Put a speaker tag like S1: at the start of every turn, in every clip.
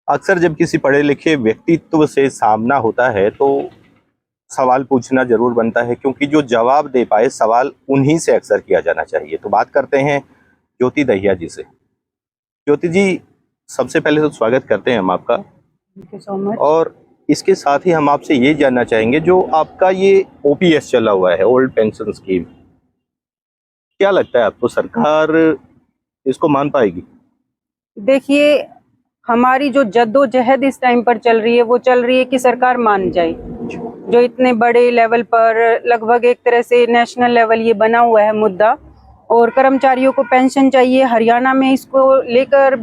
S1: अक्सर जब किसी पढ़े लिखे व्यक्तित्व से सामना होता है तो सवाल पूछना जरूर बनता है, क्योंकि जो जवाब दे पाए सवाल उन्हीं से अक्सर किया जाना चाहिए। तो बात करते हैं ज्योति दहिया जी से। ज्योति जी, सबसे पहले तो स्वागत करते हैं हम आपका।
S2: Thank you so much.
S1: और इसके साथ ही हम आपसे ये जानना चाहेंगे, जो आपका ये ओपीएस चला हुआ है, ओल्ड पेंशन स्कीम, क्या लगता है आपको सरकार इसको मान पाएगी?
S2: देखिए, हमारी जो जद्दोजहद इस टाइम पर चल रही है वो चल रही है कि सरकार मान जाए। जो इतने बड़े लेवल पर लगभग एक तरह से नेशनल लेवल ये बना हुआ है मुद्दा, और कर्मचारियों को पेंशन चाहिए। हरियाणा में इसको लेकर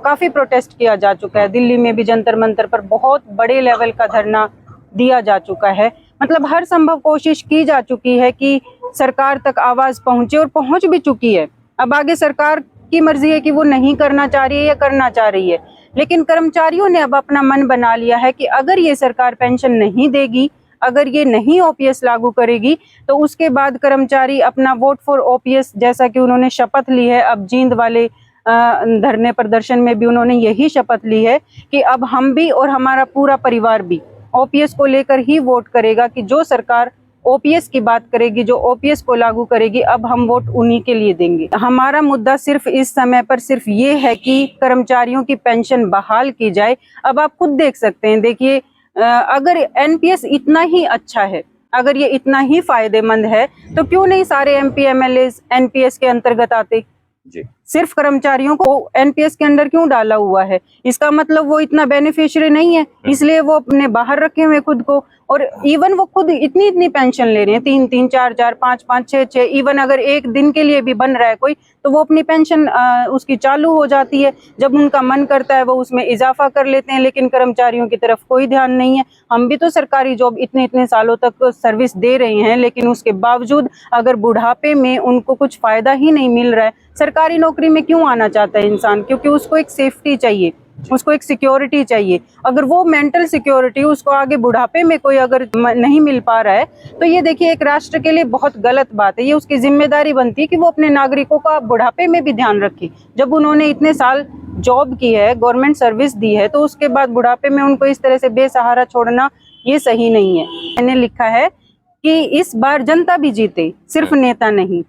S2: काफ़ी प्रोटेस्ट किया जा चुका है। दिल्ली में भी जंतर मंतर पर बहुत बड़े लेवल का धरना दिया जा चुका है। मतलब हर संभव कोशिश की जा चुकी है कि सरकार तक आवाज़ पहुंचे, और पहुंच भी चुकी है। अब आगे सरकार की मर्जी है कि वो नहीं करना चाह रही है या करना चाह रही है। लेकिन कर्मचारियों ने अब अपना मन बना लिया है कि अगर ये सरकार पेंशन नहीं देगी, अगर ये नहीं ओपीएस लागू करेगी, तो उसके बाद कर्मचारी अपना वोट फॉर ओपीएस, जैसा कि उन्होंने शपथ ली है। अब जींद वाले धरने प्रदर्शन में भी उन्होंने यही शपथ ली है कि अब हम भी और हमारा पूरा परिवार भी ओपीएस को लेकर ही वोट करेगा, कि जो सरकार ओपीएस की बात करेगी, जो ओपीएस को लागू करेगी, अब हम वोट उन्हीं के लिए देंगे। हमारा मुद्दा सिर्फ इस समय पर सिर्फ ये है कि कर्मचारियों की पेंशन बहाल की जाए। अब आप खुद देख सकते हैं, देखिए, अगर एनपीएस इतना ही अच्छा है, अगर ये इतना ही फायदेमंद है, तो क्यों नहीं सारे एमपी एमएलए एनपीएस के अंतर्गत आते?
S1: जी।
S2: सिर्फ कर्मचारियों को एनपीएस के अंदर क्यों डाला हुआ है? इसका मतलब वो इतना बेनिफिशियरी नहीं है, इसलिए वो अपने बाहर रखे हुए खुद को। और इवन वो खुद इतनी इतनी पेंशन ले रहे हैं, 3-3, 4-4, 5-5, 6-6। इवन अगर एक दिन के लिए भी बन रहा है कोई, तो वो अपनी पेंशन उसकी चालू हो जाती है। जब उनका मन करता है वो उसमें इजाफा कर लेते हैं, लेकिन कर्मचारियों की तरफ कोई ध्यान नहीं है। हम भी तो सरकारी जॉब इतने इतने सालों तक सर्विस दे रहे हैं, लेकिन उसके बावजूद अगर बुढ़ापे में उनको कुछ फायदा ही नहीं मिल रहा है। सरकारी नौकरी में क्यों आना चाहता है इंसान? क्योंकि उसको एक सेफ्टी चाहिए, उसको एक सिक्योरिटी चाहिए। अगर वो मेंटल सिक्योरिटी उसको आगे बुढ़ापे में कोई अगर नहीं मिल पा रहा है, तो ये देखिए एक राष्ट्र के लिए बहुत गलत बात है। ये उसकी जिम्मेदारी बनती है कि वो अपने नागरिकों का बुढ़ापे में भी ध्यान रखे। जब उन्होंने इतने साल जॉब की है, गवर्नमेंट सर्विस दी है, तो उसके बाद बुढ़ापे में उनको इस तरह से बेसहारा छोड़ना ये सही नहीं है। मैंने लिखा है कि इस बार जनता भी जीते, सिर्फ नेता नहीं।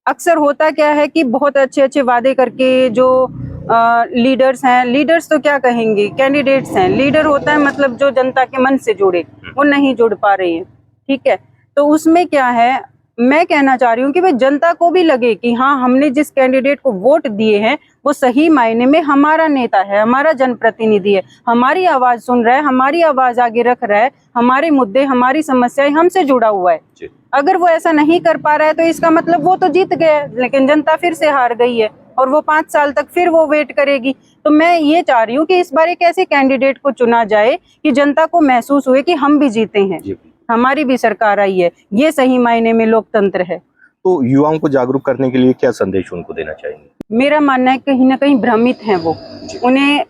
S2: अक्सर होता क्या है कि बहुत अच्छे अच्छे वादे करके जो लीडर्स हैं, लीडर्स तो क्या कहेंगे, कैंडिडेट्स हैं। लीडर होता है मतलब जो जनता के मन से जुड़े, वो नहीं जुड़ पा रहे हैं। ठीक है, तो उसमें क्या है, मैं कहना चाह रही हूँ कि भाई जनता को भी लगे कि हाँ, हमने जिस कैंडिडेट को वोट दिए हैं वो सही मायने में हमारा नेता है, हमारा जनप्रतिनिधि है, हमारी आवाज सुन रहा है, हमारी आवाज आगे रख रहा है, हमारे मुद्दे, हमारी समस्याएं हमसे जुड़ा हुआ है। अगर वो ऐसा नहीं कर पा रहा है, तो इसका मतलब वो तो जीत गया, लेकिन जनता फिर से हार गई है, और वो 5 साल तक फिर वो वेट करेगी। तो मैं ये चाह रही हूँ कि इस बार एक ऐसे कैंडिडेट को चुना जाए कि जनता को महसूस हुए कि हम भी जीते हैं, हमारी भी सरकार आई है। ये सही मायने में लोकतंत्र है।
S1: तो युवाओं को जागरूक करने के लिए क्या संदेश उनको देना चाहेंगे?
S2: मेरा मानना है कहीं ना कहीं भ्रमित हैं वो, उन्हें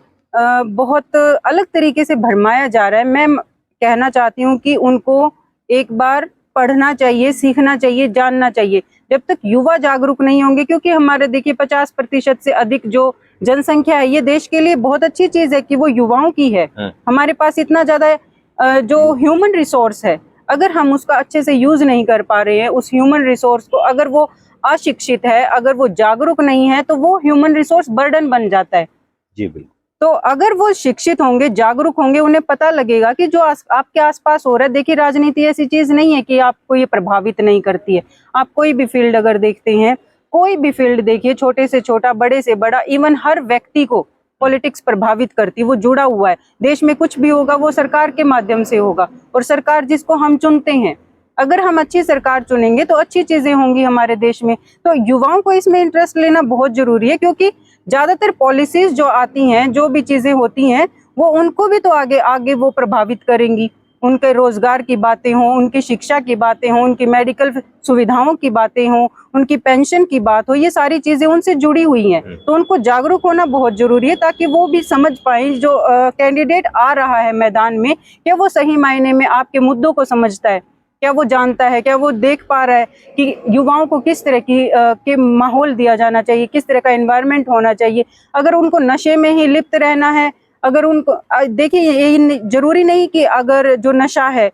S2: बहुत अलग तरीके से भरमाया जा रहा है। मैं कहना चाहती हूँ कि उनको एक बार पढ़ना चाहिए, सीखना चाहिए, जानना चाहिए। जब तक युवा जागरूक नहीं होंगे, क्योंकि हमारे देखिए 50% से अधिक जो जनसंख्या है, ये देश के लिए बहुत अच्छी चीज है कि वो युवाओं की है। हमारे पास इतना ज्यादा जो ह्यूमन रिसोर्स है, अगर हम उसका अच्छे से यूज नहीं कर पा रहे हैं, उस ह्यूमन रिसोर्स को, अगर वो अशिक्षित है, अगर वो जागरूक नहीं है, तो वो ह्यूमन रिसोर्स बर्डन बन जाता है।
S1: जी बिल्कुल।
S2: तो अगर वो शिक्षित होंगे, जागरूक होंगे, उन्हें पता लगेगा कि जो आपके आसपास हो रहा है। देखिए, राजनीति ऐसी चीज नहीं है कि आपको ये प्रभावित नहीं करती है। आप कोई भी फील्ड अगर देखते हैं, कोई भी फील्ड देखिए, छोटे से छोटा, बड़े से बड़ा, इवन हर व्यक्ति को पॉलिटिक्स प्रभावित करती है। वो जुड़ा हुआ है। देश में कुछ भी होगा वो सरकार के माध्यम से होगा, और सरकार जिसको हम चुनते हैं। अगर हम अच्छी सरकार चुनेंगे तो अच्छी चीजें होंगी हमारे देश में। तो युवाओं को इसमें इंटरेस्ट लेना बहुत जरूरी है, क्योंकि ज्यादातर पॉलिसीज जो आती हैं, जो भी चीजें होती हैं, वो उनको भी तो आगे आगे वो प्रभावित करेंगी। उनके रोजगार की बातें हों, उनकी शिक्षा की बातें हों, उनकी मेडिकल सुविधाओं की बातें हों, उनकी पेंशन की बात हो, ये सारी चीजें उनसे जुड़ी हुई हैं। तो उनको जागरूक होना बहुत जरूरी है, ताकि वो भी समझ पाए जो कैंडिडेट आ रहा है मैदान में, क्या वो सही मायने में आपके मुद्दों को समझता है, क्या वो जानता है, क्या वो देख पा रहा है कि युवाओं को किस तरह के माहौल दिया जाना चाहिए, किस तरह का एनवायरनमेंट होना चाहिए। अगर उनको नशे में ही लिप्त रहना है, अगर उनको देखिए, ये जरूरी नहीं कि अगर जो नशा है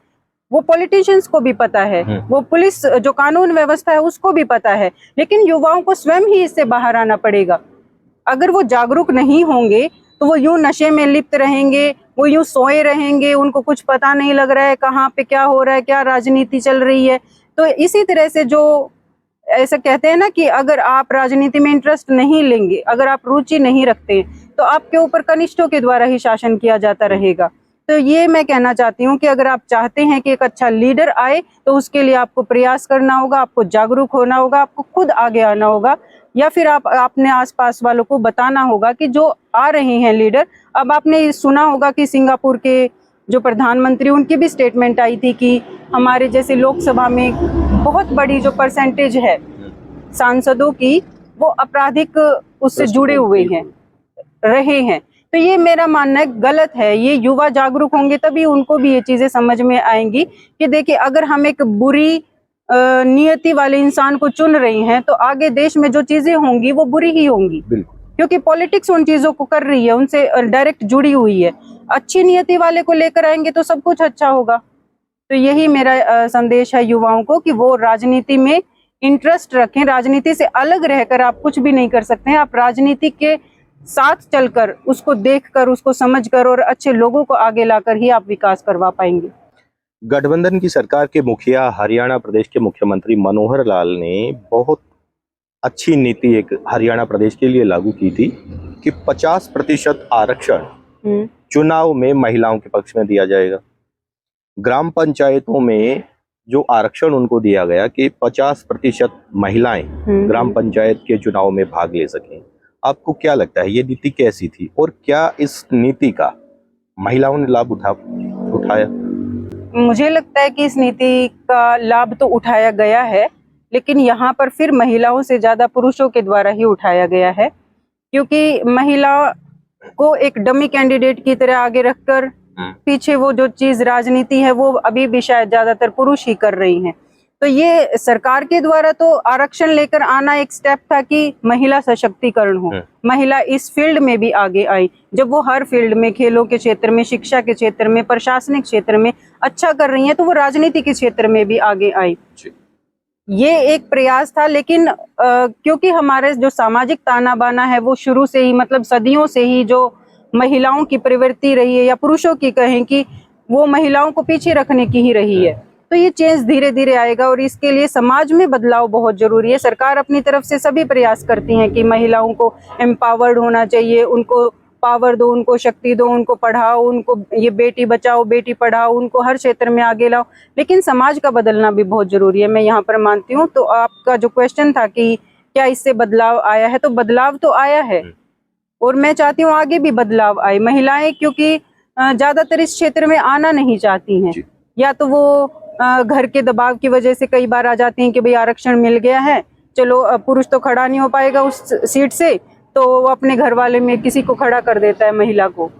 S2: वो पॉलिटिशियंस को भी पता है, वो पुलिस जो कानून व्यवस्था है उसको भी पता है, लेकिन युवाओं को स्वयं ही इससे बाहर आना पड़ेगा। अगर वो जागरूक नहीं होंगे तो वो यूं नशे में लिप्त रहेंगे, वो यूं सोए रहेंगे, उनको कुछ पता नहीं लग रहा है कहाँ पे क्या हो रहा है, क्या राजनीति चल रही है। तो इसी तरह से जो ऐसा कहते हैं ना कि अगर आप राजनीति में इंटरेस्ट नहीं लेंगे, अगर आप रुचि नहीं रखते, तो आपके ऊपर कनिष्ठों के द्वारा ही शासन किया जाता रहेगा। तो ये मैं कहना चाहती हूँ कि अगर आप चाहते हैं कि एक अच्छा लीडर आए तो उसके लिए आपको प्रयास करना होगा, आपको जागरूक होना होगा, आपको खुद आगे आना होगा, या फिर आप अपने आसपास वालों को बताना होगा कि जो आ रहे हैं लीडर। अब आपने सुना होगा कि सिंगापुर के जो प्रधानमंत्री, उनकी भी स्टेटमेंट आई थी कि हमारे जैसे लोकसभा में बहुत बड़ी जो परसेंटेज है सांसदों की, वो आपराधिक उससे जुड़े हुए हैं, रहे हैं। तो ये मेरा मानना है गलत है। ये युवा जागरूक होंगे तभी उनको भी ये चीजें समझ में आएंगी कि देखिए, अगर हम एक बुरी नियति वाले इंसान को चुन रही हैं तो आगे देश में जो चीजें होंगी वो बुरी ही होंगी, क्योंकि पॉलिटिक्स उन चीजों को कर रही है, उनसे डायरेक्ट जुड़ी हुई है। अच्छी नियति वाले को लेकर आएंगे तो सब कुछ अच्छा होगा। तो यही मेरा संदेश है युवाओं को कि वो राजनीति में इंटरेस्ट रखें। राजनीति से अलग रहकर आप कुछ भी नहीं कर सकते हैं। आप राजनीति के साथ चलकर, उसको देखकर, उसको समझकर और अच्छे लोगों को आगे लाकर ही आप विकास करवा पाएंगे।
S1: गठबंधन की सरकार के मुखिया हरियाणा प्रदेश के मुख्यमंत्री मनोहर लाल ने बहुत अच्छी नीति एक हरियाणा प्रदेश के लिए लागू की थी कि 50% आरक्षण चुनाव में महिलाओं के पक्ष में दिया जाएगा। ग्राम पंचायतों में जो आरक्षण उनको दिया गया कि 50% महिलाएं ग्राम पंचायत के चुनाव में भाग ले सकें। आपको क्या लगता है ये नीति कैसी थी और क्या इस नीति का महिलाओं ने लाभ उठाया?
S2: मुझे लगता है कि इस नीति का लाभ तो उठाया गया है, लेकिन यहाँ पर फिर महिलाओं से ज्यादा पुरुषों के द्वारा ही उठाया गया है, क्योंकि महिला को एक डमी कैंडिडेट की तरह आगे रखकर पीछे वो जो चीज राजनीति है वो अभी भी शायद ज्यादातर पुरुष ही कर रही हैं। तो ये सरकार के द्वारा तो आरक्षण लेकर आना एक स्टेप था कि महिला सशक्तिकरण हो, महिला इस फील्ड में भी आगे आई। जब वो हर फील्ड में, खेलों के क्षेत्र में, शिक्षा के क्षेत्र में, प्रशासनिक क्षेत्र में अच्छा कर रही हैं, तो वो राजनीति के क्षेत्र में भी आगे आई। ये एक प्रयास था, लेकिन क्योंकि हमारे जो सामाजिक ताना बाना है वो शुरू से ही, मतलब सदियों से ही जो महिलाओं की प्रवृत्ति रही है, या पुरुषों की कहें कि वो महिलाओं को पीछे रखने की ही रही है, तो ये चेंज धीरे धीरे आएगा और इसके लिए समाज में बदलाव बहुत जरूरी है। सरकार अपनी तरफ से सभी प्रयास करती हैं कि महिलाओं को एम्पावर्ड होना चाहिए, उनको पावर दो, उनको शक्ति दो, उनको पढ़ाओ, उनको ये बेटी बचाओ बेटी पढ़ाओ, उनको हर क्षेत्र में आगे लाओ, लेकिन समाज का बदलना भी बहुत जरूरी है, मैं यहाँ पर मानती हूँ। तो आपका जो क्वेश्चन था कि क्या इससे बदलाव आया है, तो बदलाव तो आया है और मैं चाहती हूँ आगे भी बदलाव आए। महिलाएं क्योंकि ज्यादातर इस क्षेत्र में आना नहीं चाहती हैं, या तो वो घर के दबाव की वजह से कई बार आ जाती हैं कि भाई आरक्षण मिल गया है, चलो पुरुष तो खड़ा नहीं हो पाएगा उस सीट से, तो वो अपने घर वाले में किसी को खड़ा कर देता है महिला को,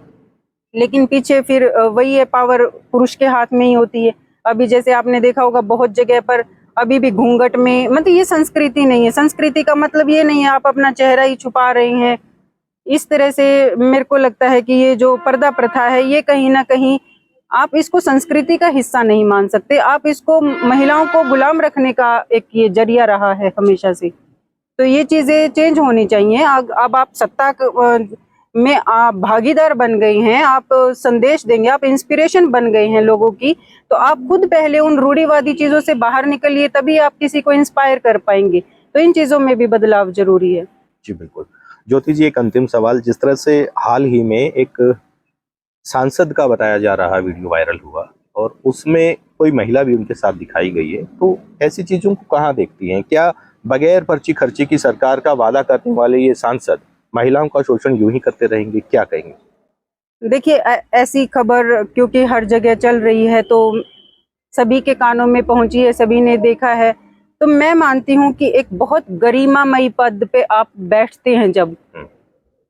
S2: लेकिन पीछे फिर वही है, पावर पुरुष के हाथ में ही होती है। अभी जैसे आपने देखा होगा बहुत जगह पर अभी भी घूंघट में, मतलब ये संस्कृति नहीं है। संस्कृति का मतलब ये नहीं है आप अपना चेहरा ही छुपा रहे हैं। इस तरह से मेरे को लगता है कि ये जो पर्दा प्रथा है, ये कहीं ना कहीं आप इसको संस्कृति का हिस्सा नहीं मान सकते, आप इसको महिलाओं को गुलाम रखने का एक ये जरिया रहा है हमेशा से। तो ये चीजें चेंज होनी चाहिए। अब आप सत्ता में आप भागीदार बन गई हैं, आप संदेश देंगे, आप इंस्पिरेशन बन गई हैं लोगों की, तो आप खुद पहले उन रूढ़िवादी चीजों से बाहर निकलिए, तभी आप किसी को इंस्पायर कर पाएंगे। तो इन चीजों में भी बदलाव जरूरी है।
S1: जी बिल्कुल। ज्योति जी, एक अंतिम सवाल, जिस तरह से हाल ही में एक सांसद का बताया जा रहा वीडियो वायरल हुआ और उसमें कोई महिला भी उनके साथ दिखाई गई है, तो ऐसी चीजों को कहाँ देखती हैं? क्या बगैर पर्ची खर्ची की सरकार का वादा करने वाले ये सांसद महिलाओं का शोषण यूं ही करते रहेंगे? क्या कहेंगे?
S2: देखिए, ऐसी खबर क्योंकि हर जगह चल रही है तो सभी के कानों में पहुंची है, सभी ने देखा है, तो मैं मानती हूं कि एक बहुत गरिमामयी पद पे आप बैठते हैं, जब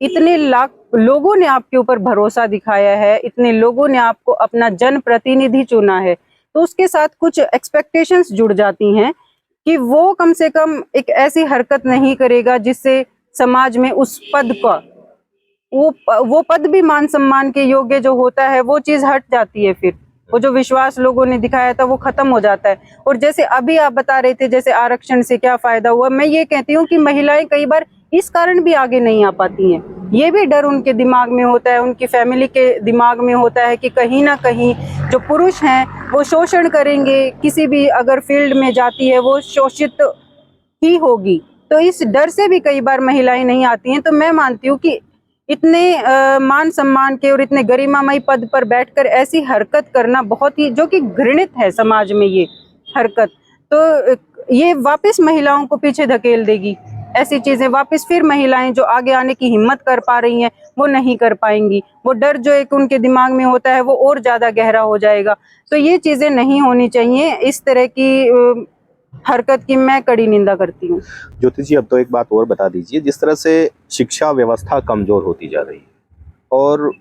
S2: इतने लाख लोगों ने आपके ऊपर भरोसा दिखाया है, इतने लोगों ने आपको अपना जनप्रतिनिधि चुना है, तो उसके साथ कुछ एक्सपेक्टेशंस जुड़ जाती हैं कि वो कम से कम एक ऐसी हरकत नहीं करेगा जिससे समाज में उस पद का वो पद भी मान सम्मान के योग्य जो होता है वो चीज हट जाती है। फिर वो जो विश्वास लोगों ने दिखाया था वो खत्म हो जाता है। और जैसे अभी आप बता रहे थे जैसे आरक्षण से क्या फायदा हुआ, मैं ये कहती हूँ कि महिलाएं कई बार इस कारण भी आगे नहीं आ पाती हैं। ये भी डर उनके दिमाग में होता है, उनकी फैमिली के दिमाग में होता है कि कहीं ना कहीं जो पुरुष हैं वो शोषण करेंगे, किसी भी अगर फील्ड में जाती है वो शोषित ही होगी। तो इस डर से भी कई बार महिलाएं नहीं आती हैं। तो मैं मानती हूँ कि इतने मान सम्मान के और इतने गरिमामय पद पर बैठकर ऐसी हरकत करना बहुत ही, जो कि घृणित है समाज में ये हरकत, तो ये वापस महिलाओं को पीछे धकेल देगी। ऐसी चीजें वापस फिर महिलाएं जो आगे आने की हिम्मत कर पा रही हैं वो नहीं कर पाएंगी। वो डर जो एक उनके दिमाग में होता है वो और ज्यादा गहरा हो जाएगा। तो ये चीजें नहीं होनी चाहिए। इस तरह की हरकत की मैं कड़ी निंदा करती हूँ।
S1: ज्योति जी, अब तो एक बात और बता दीजिए, जिस तरह से शिक्षा व्यवस्था कमजोर होती जा रही है और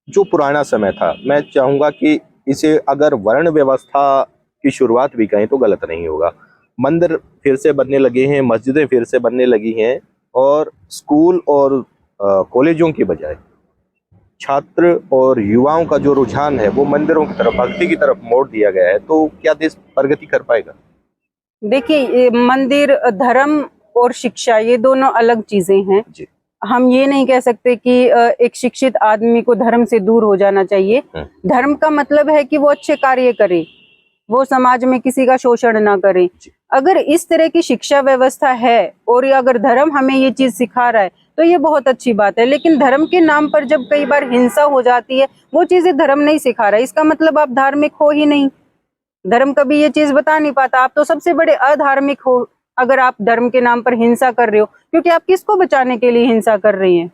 S1: जो पुराना समय था, मैं चाहूंगा कि इसे अगर वर्ण व्यवस्था की शुरुआत भी कहें तो गलत नहीं होगा। मंदिर फिर से बनने लगे हैं, मस्जिदें फिर से बनने लगी हैं और स्कूल और कॉलेजों की बजाय छात्र और युवाओं का जो रुझान है वो मंदिरों की तरफ, भक्ति की तरफ मोड़ दिया गया है। तो क्या देश प्रगति कर पाएगा?
S2: देखिए, मंदिर, धर्म और शिक्षा ये दोनों अलग चीजें हैं
S1: जी।
S2: हम ये नहीं कह सकते कि एक शिक्षित आदमी को धर्म से दूर हो जाना चाहिए। धर्म का मतलब है कि वो अच्छे कार्य करे, वो समाज में किसी का शोषण ना करे। अगर इस तरह की शिक्षा व्यवस्था है और अगर धर्म हमें ये चीज सिखा रहा है तो ये बहुत अच्छी बात है। लेकिन धर्म के नाम पर जब कई बार हिंसा हो जाती है, वो चीजें धर्म नहीं सिखा रहा है, इसका मतलब आप धार्मिक हो ही नहीं। धर्म कभी ये चीज बता नहीं पाता, आप तो सबसे बड़े अधार्मिक हो अगर आप धर्म के नाम पर हिंसा कर रहे हो, क्योंकि आप किसको बचाने के लिए हिंसा कर रही हैं।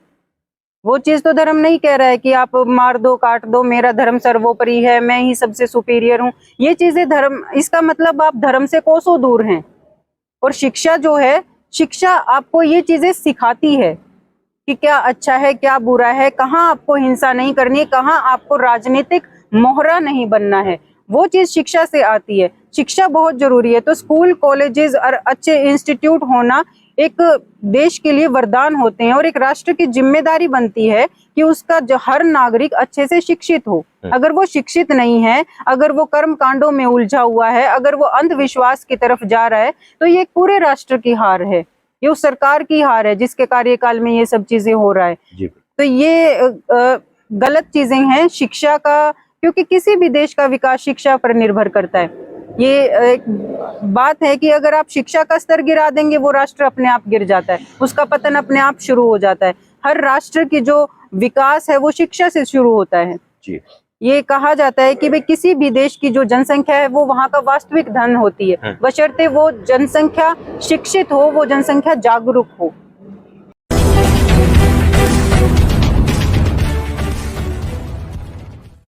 S2: वो चीज तो धर्म नहीं कह रहा है कि आप मार दो, काट दो, मेरा धर्म सर्वोपरि है, मैं ही सबसे सुपीरियर हूँ। ये चीजें धर्म, इसका मतलब आप धर्म से कोसों दूर हैं। और शिक्षा जो है, शिक्षा आपको ये चीजें सिखाती है कि क्या अच्छा है, क्या बुरा है, कहाँ आपको हिंसा नहीं करनी है, कहाँ आपको राजनीतिक मोहरा नहीं बनना है। वो चीज शिक्षा से आती है। शिक्षा बहुत जरूरी है। तो स्कूल, कॉलेजेस और अच्छे इंस्टीट्यूट होना एक देश के लिए वरदान होते हैं और एक राष्ट्र की जिम्मेदारी बनती है कि उसका जो हर नागरिक अच्छे से शिक्षित हो। अगर वो शिक्षित नहीं है, अगर वो कर्म कांडों में उलझा हुआ है, अगर वो अंधविश्वास की तरफ जा रहा है, तो ये पूरे राष्ट्र की हार है, ये उस सरकार की हार है जिसके कार्यकाल में ये सब चीजें हो रहा है। तो ये गलत चीजें हैं शिक्षा का, क्योंकि किसी भी देश का विकास शिक्षा पर निर्भर करता है। ये एक बात है कि अगर आप शिक्षा का स्तर गिरा देंगे, वो राष्ट्र अपने आप गिर जाता है, उसका पतन अपने आप शुरू हो जाता है। हर राष्ट्र की जो विकास है वो शिक्षा से शुरू होता है जी। ये कहा जाता है कि भाई किसी भी देश की जो जनसंख्या है वो वहाँ का वास्तविक धन होती है, बशर्ते वो जनसंख्या शिक्षित हो, वो जनसंख्या जागरूक हो।